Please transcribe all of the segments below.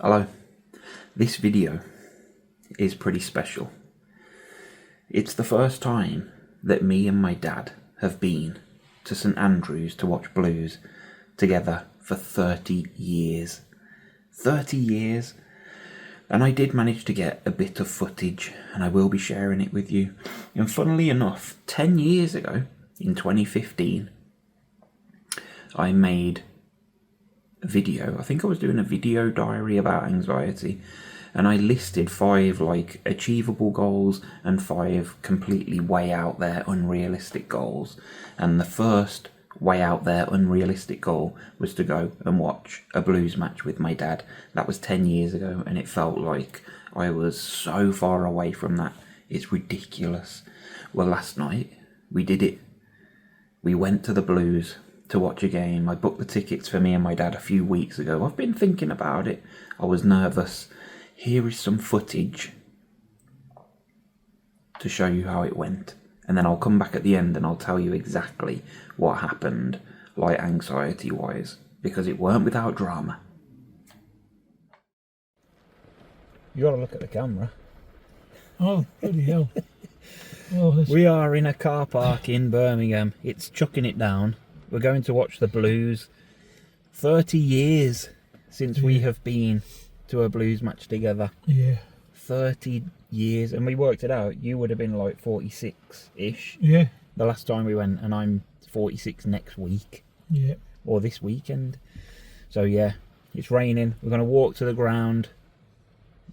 Hello, this video is pretty special. It's the first time that me and my dad have been to St Andrews to watch Blues together for 30 years. 30 years! And I did manage to get a bit of footage and I will be sharing it with you. And funnily enough, 10 years ago, in 2015, I made a video. I think I was doing a video diary about anxiety, and I listed 5 achievable goals and 5 completely way out there unrealistic goals. And the first way out there unrealistic goal was to go and watch a Blues match with my dad. That was 10 years ago, and it felt like I was so far away from that. It's ridiculous. Well, last night we did it. We went to the Blues to watch a game. I booked the tickets for me and my dad a few weeks ago. I've been thinking about it. I was nervous. Here is some footage to show you how it went. And then I'll come back at the end and I'll tell you exactly what happened, anxiety-wise, because it weren't without drama. You gotta look at the camera. Oh, bloody hell. Oh, we are in a car park in Birmingham. It's chucking it down. We're going to watch the Blues. 30 years since we have been to a Blues match together. Yeah. 30 years. And we worked it out. You would have been like 46-ish. Yeah. The last time we went, and I'm 46 next week. Yeah. Or this weekend. So yeah, it's raining. We're going to walk to the ground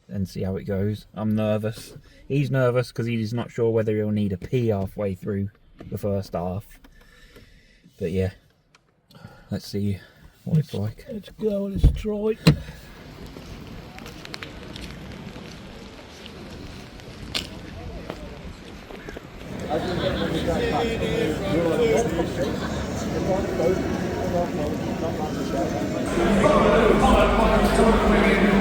and see how it goes. I'm nervous. He's nervous because he's not sure whether he'll need a pee halfway through the first half. But yeah, let's see what it's like. Let's go, let's try it.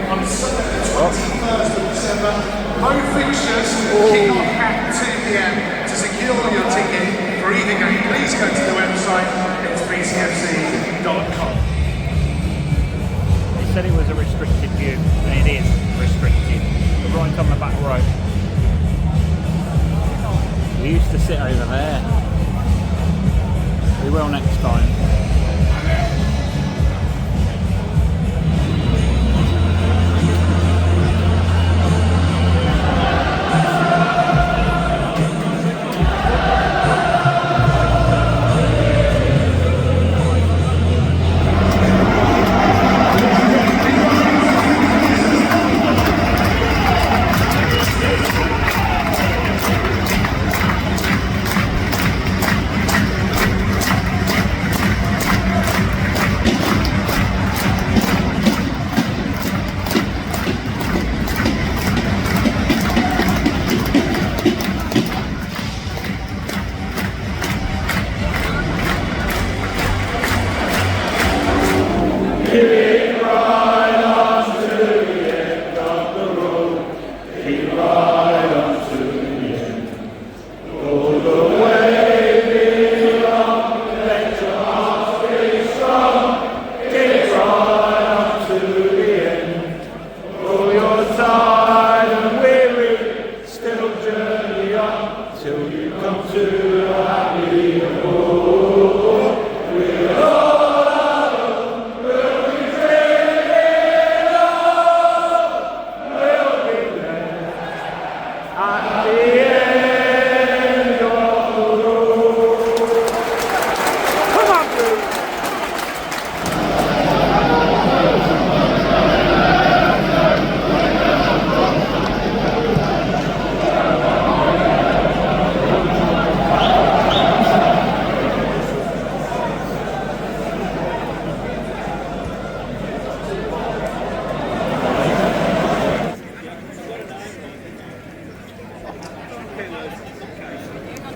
On Sunday the 21st of December, home fixtures kick off at 2 PM. To secure your ticket for either game, please go to the website, it's bcfc.com. They said it was a restricted view, and it is restricted. We're right on the back row. We used to sit over there. We will next time.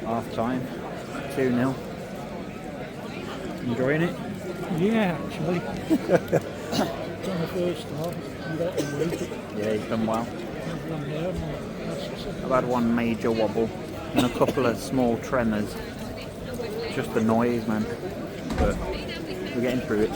Half time, 2-0. Enjoying it? Yeah, actually. It's on the first half. Yeah, he's done well. I've had one major wobble and a couple of small tremors. Just the noise, man. But we're getting through it.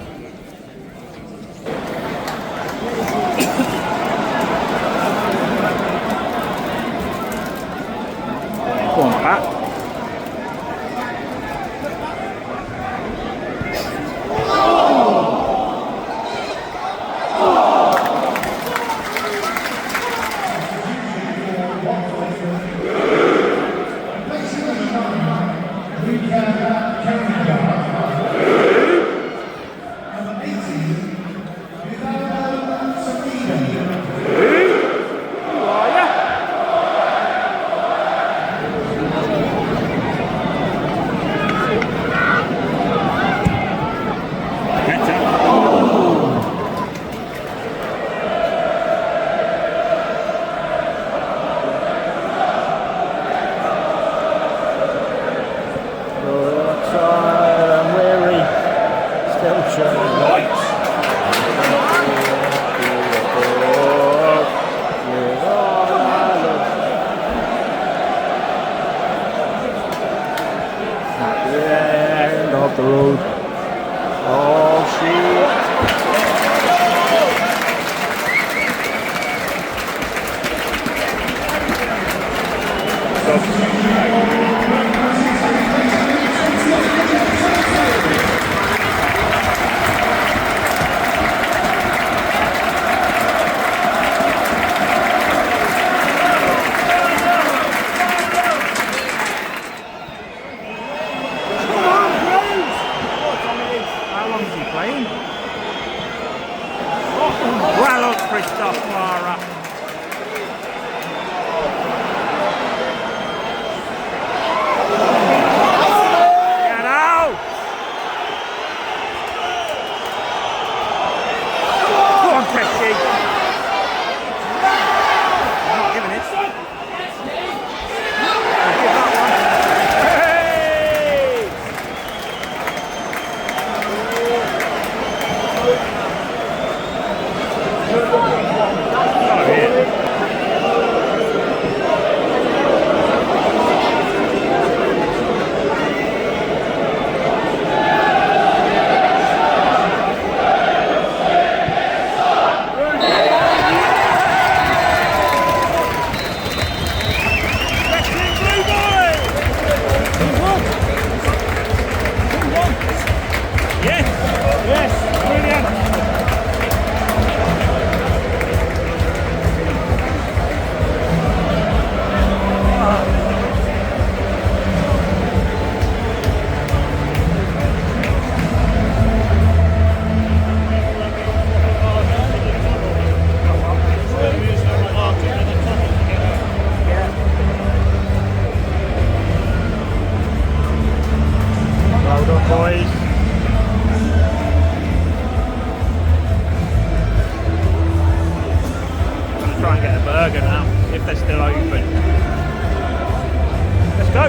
off Clara. Get out! Go on, Pesci. I'm not giving it. I'll give that one. Hey! Oh, yeah. Well done, boys. I'm going to try and get a burger now, if they're still open. Let's go.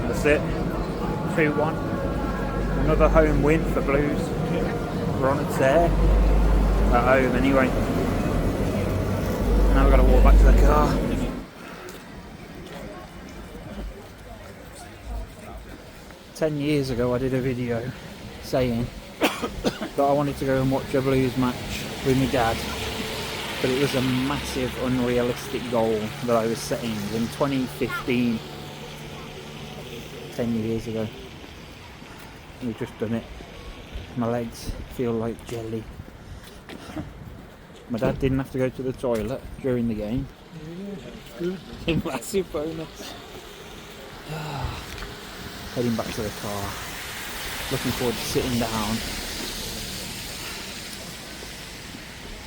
That's it. 2-1. Another home win for Blues. We're on a tear. At home anyway. Now we've got to walk back to the car. Ten years ago I did a video saying that I wanted to go and watch a Blues match with my dad, but it was a massive unrealistic goal that I was setting in 2015, 10 years ago. We've just done it. My legs feel like jelly. My dad didn't have to go to the toilet during the game. A massive bonus. Heading back to the car. Looking forward to sitting down.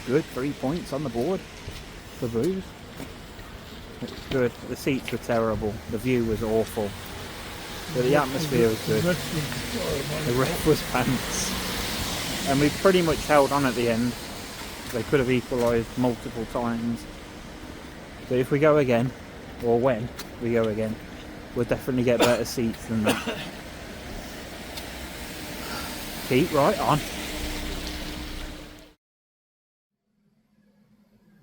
Good, 3 points on the board for Blues. It's good. The seats were terrible. The view was awful. But the atmosphere was good. The ref was pants. And we pretty much held on at the end. They could have equalised multiple times. But if we go again, or when we go again, we'll definitely get better seats than that. Keep right on.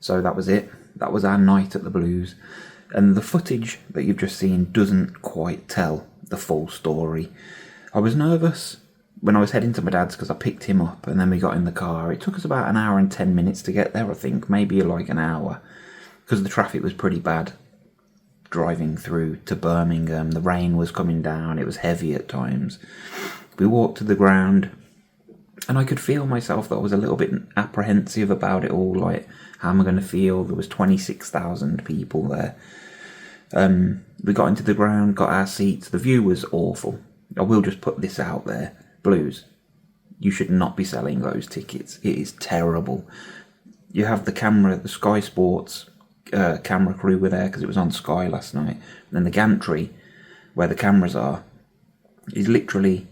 So that was it. That was our night at the Blues. And the footage that you've just seen doesn't quite tell the full story. I was nervous when I was heading to my dad's because I picked him up and then we got in the car. It took us about an hour and 10 minutes to get there, I think, maybe like an hour, because the traffic was pretty bad driving through to Birmingham. The rain was coming down, it was heavy at times. We walked to the ground and I could feel myself that I was a little bit apprehensive about it all, like, how am I going to feel? There was 26,000 people there. We got into the ground, got our seats. The view was awful. I will just put this out there. Blues, you should not be selling those tickets. It is terrible. You have the camera, the Sky Sports camera crew were there because it was on Sky last night. And then the gantry, where the cameras are, is literally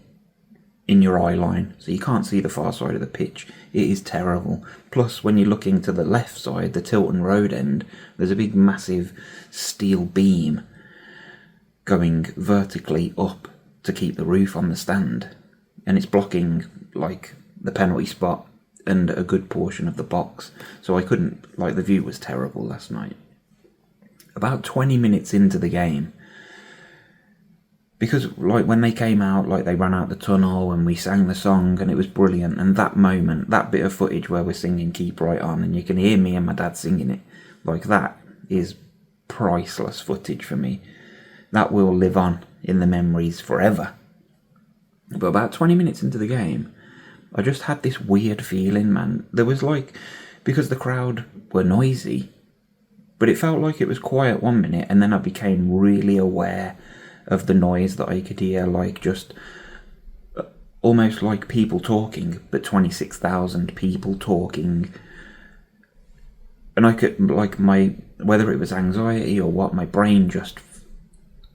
in your eye line, so you can't see the far side of the pitch. It is terrible. Plus, when you're looking to the left side, the Tilton Road end, there's a big massive steel beam going vertically up to keep the roof on the stand, and it's blocking like the penalty spot and a good portion of the box. So I couldn't, like, the view was terrible last night. About 20 minutes into the game, because like when they came out, like they ran out the tunnel and we sang the song and it was brilliant, and that moment, that bit of footage where we're singing Keep Right On and you can hear me and my dad singing it, like that is priceless footage for me. That will live on in the memories forever. But about 20 minutes into the game, I just had this weird feeling, man. There was like, because the crowd were noisy, but it felt like it was quiet one minute, and then I became really aware of the noise that I could hear, like just almost like people talking, but 26,000 people talking. And I could, like, whether it was anxiety or what, my brain just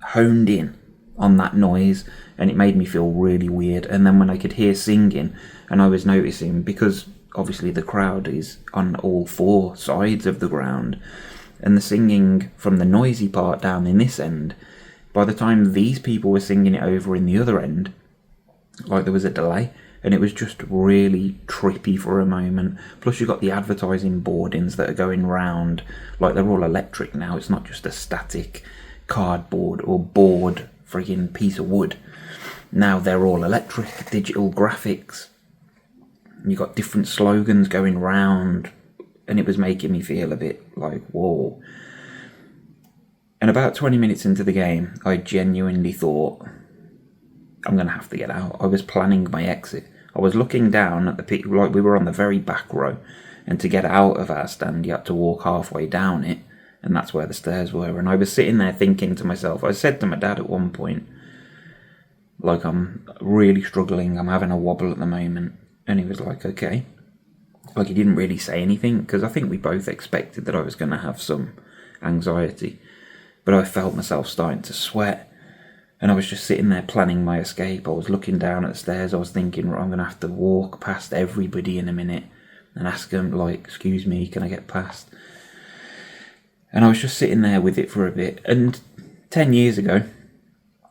honed in on that noise, and it made me feel really weird. And then when I could hear singing, and I was noticing, because obviously the crowd is on all four sides of the ground, and the singing from the noisy part down in this end, by the time these people were singing it over in the other end, like there was a delay, and it was just really trippy for a moment. Plus you got the advertising boardings that are going round, like they're all electric now. It's not just a static cardboard or board friggin' piece of wood. Now they're all electric, digital graphics. You got different slogans going round, and it was making me feel a bit like, whoa. And about 20 minutes into the game, I genuinely thought, I'm going to have to get out. I was planning my exit. I was looking down at the people, like we were on the very back row, and to get out of our stand, you had to walk halfway down it, and that's where the stairs were. And I was sitting there thinking to myself, I said to my dad at one point, like, I'm really struggling, I'm having a wobble at the moment. And he was like, okay. Like, he didn't really say anything, because I think we both expected that I was going to have some anxiety. But I felt myself starting to sweat. And I was just sitting there planning my escape. I was looking down at the stairs. I was thinking, right, I'm going to have to walk past everybody in a minute and ask them, like, excuse me, can I get past? And I was just sitting there with it for a bit. And 10 years ago,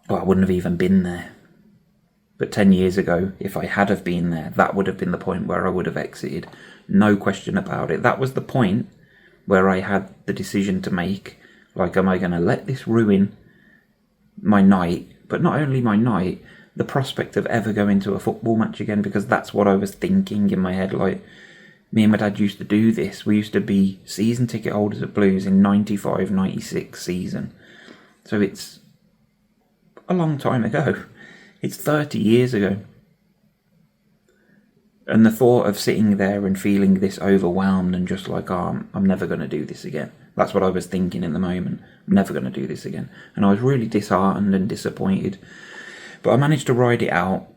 well, I wouldn't have even been there. But 10 years ago, if I had have been there, that would have been the point where I would have exited. No question about it. That was the point where I had the decision to make. Like, am I going to let this ruin my night? But not only my night, the prospect of ever going to a football match again, because that's what I was thinking in my head. Like, me and my dad used to do this. We used to be season ticket holders at Blues in 95-96 season. So it's a long time ago. It's 30 years ago. And the thought of sitting there and feeling this overwhelmed and just like, oh, I'm never going to do this again. That's what I was thinking in the moment. I'm never going to do this again. And I was really disheartened and disappointed. But I managed to ride it out.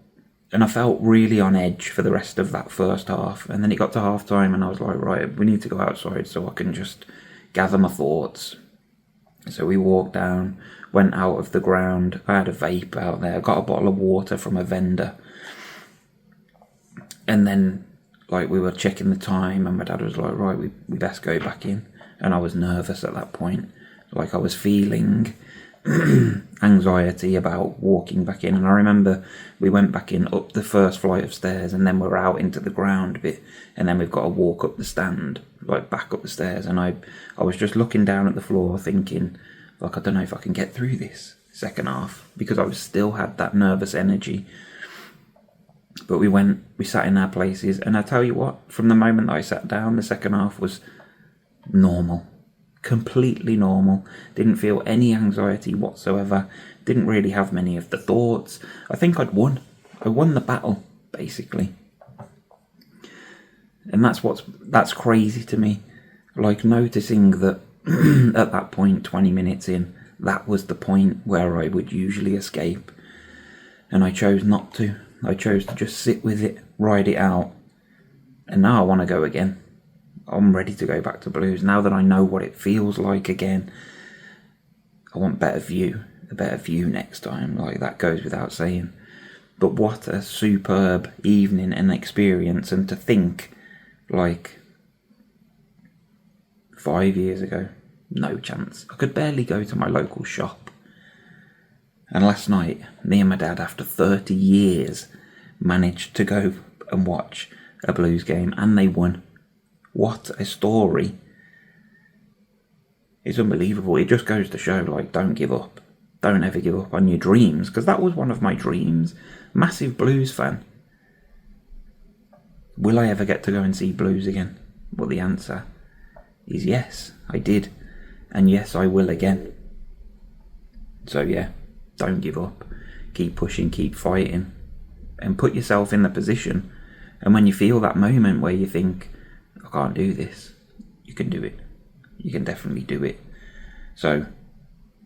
And I felt really on edge for the rest of that first half. And then it got to half time and I was like, right, we need to go outside so I can just gather my thoughts. So we walked down, went out of the ground. I had a vape out there. I got a bottle of water from a vendor. And then, like, we were checking the time and my dad was like, right, we best go back in. And I was nervous at that point. Like, I was feeling anxiety about walking back in. And I remember we went back in up the first flight of stairs and then we're out into the ground a bit. And then we've got to walk up the stand, like back up the stairs. And I was just looking down at the floor thinking, like, I don't know if I can get through this second half, because I still had that nervous energy. But we sat in our places, and I tell you what, from the moment that I sat down, the second half was normal. Completely normal. Didn't feel any anxiety whatsoever. Didn't really have many of the thoughts. I think I'd won. I won the battle, basically. And that's crazy to me. Like, noticing that at that point, 20 minutes in, that was the point where I would usually escape. And I chose not to. I chose to just sit with it, ride it out. And now I want to go again. I'm ready to go back to Blues. Now that I know what it feels like again, I want a better view next time. Like, that goes without saying. But what a superb evening and experience. And to think, like, 5 years ago, no chance. I could barely go to my local shop. And last night, me and my dad, after 30 years, managed to go and watch a Blues game, and they won. What a story. It's unbelievable. It just goes to show, like, don't give up. Don't ever give up on your dreams, because that was one of my dreams. Massive Blues fan. Will I ever get to go and see Blues again? Well, the answer is yes, I did. And yes, I will again. So yeah, don't give up. Keep pushing, keep fighting, and put yourself in the position. And when you feel that moment where you think, I can't do this, you can do it. You can definitely do it. So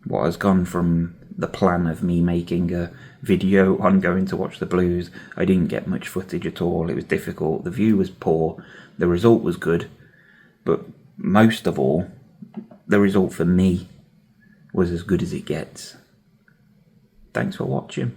what has gone from the plan of me making a video on going to watch the Blues, I didn't get much footage at all. It was difficult. The view was poor. The result was good. But most of all, the result for me was as good as it gets. Thanks for watching.